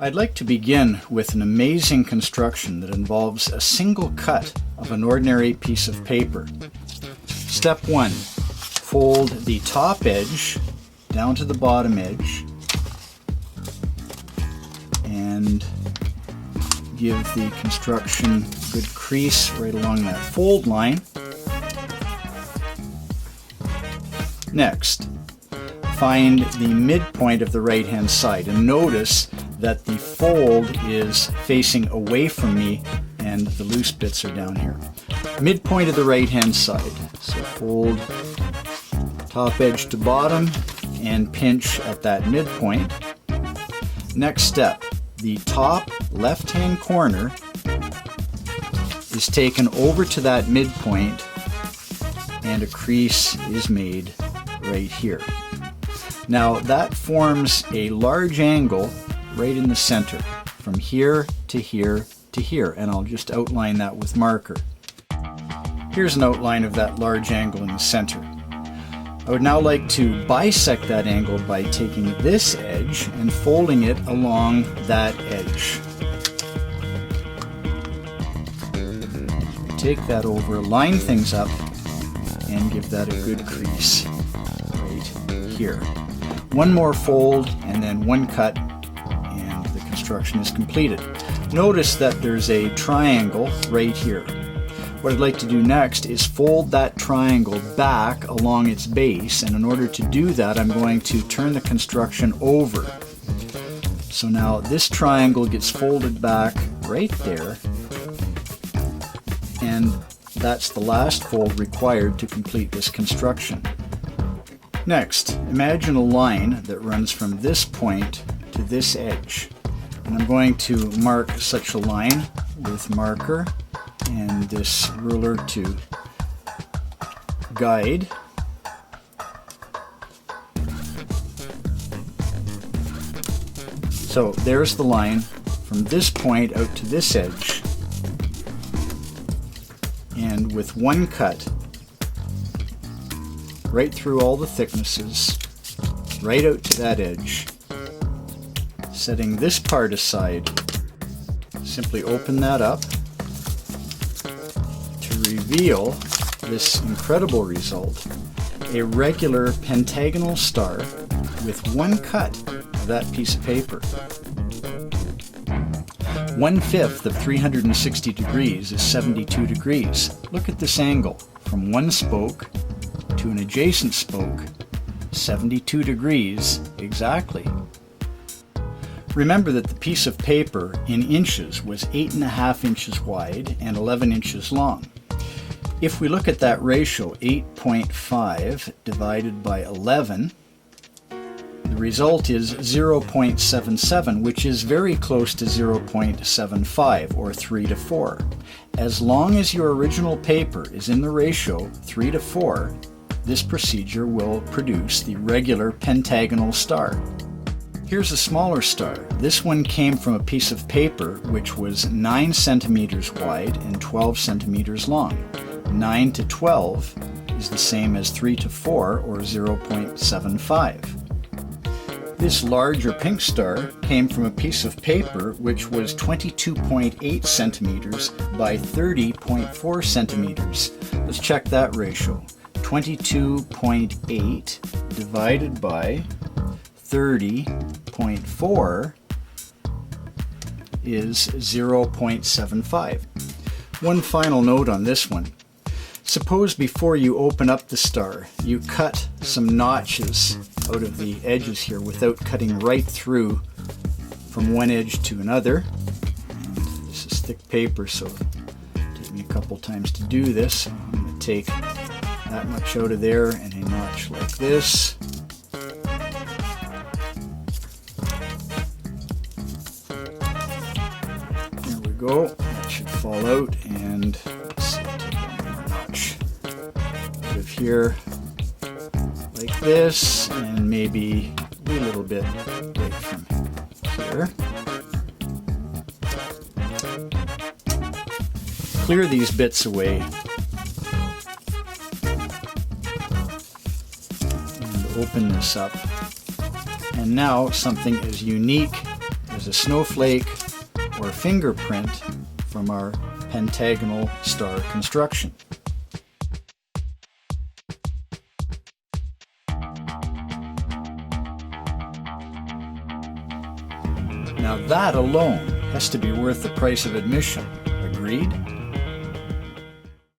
I'd like to begin with an amazing construction that involves a single cut of an ordinary piece of paper. Step 1. Fold the top edge down to the bottom edge and give the construction a good crease right along that fold line. Next, find the midpoint of the right hand side and notice that the fold is facing away from me and the loose bits are down here. Midpoint of the right hand side. So fold top edge to bottom and pinch at that midpoint. Next step, the top left hand corner is taken over to that midpoint and a crease is made right here. Now that forms a large angle right in the center, from here to here to here, and I'll just outline that with marker. Here's an outline of that large angle in the center. I would now like to bisect that angle by taking this edge and folding it along that edge. Take that over, line things up, and give that a good crease right here. One more fold and then one cut, and the construction is completed. Notice that there's a triangle right here. What I'd like to do next is fold that triangle back along its base, and in order to do that I'm going to turn the construction over. So now this triangle gets folded back right there, and that's the last fold required to complete this construction. Next, imagine a line that runs from this point to this edge. And I'm going to mark such a line with marker and this ruler to guide. So there's the line from this point out to this edge. And with one cut, right through all the thicknesses, right out to that edge. Setting this part aside, simply open that up to reveal this incredible result, a regular pentagonal star with one cut of that piece of paper. 1/5 of 360 degrees is 72 degrees. Look at this angle from one spoke to an adjacent spoke, 72 degrees exactly. Remember that the piece of paper in inches was 8.5 inches wide and 11 inches long. If we look at that ratio, 8.5 divided by 11, the result is 0.77, which is very close to 0.75, or 3 to 4. As long as your original paper is in the ratio 3 to 4, this procedure will produce the regular pentagonal star. Here's a smaller star. This one came from a piece of paper which was 9 centimeters wide and 12 centimeters long. 9 to 12 is the same as 3 to 4, or 0.75. This larger pink star came from a piece of paper which was 22.8 centimeters by 30.4 centimeters. Let's check that ratio. 22.8 divided by 30.4 is 0.75. One final note on this one. Suppose before you open up the star, you cut some notches out of the edges here without cutting right through from one edge to another. And this is thick paper, so it'll take me a couple times to do this. I'm going to take that much out of there and a notch like this. There we go. That should fall out, and let's see, take one more notch out of here like this, and maybe a little bit right from here. Clear these bits away and open this up. And now something as unique as is a snowflake or fingerprint from our pentagonal star construction. Now that alone has to be worth the price of admission. Agreed?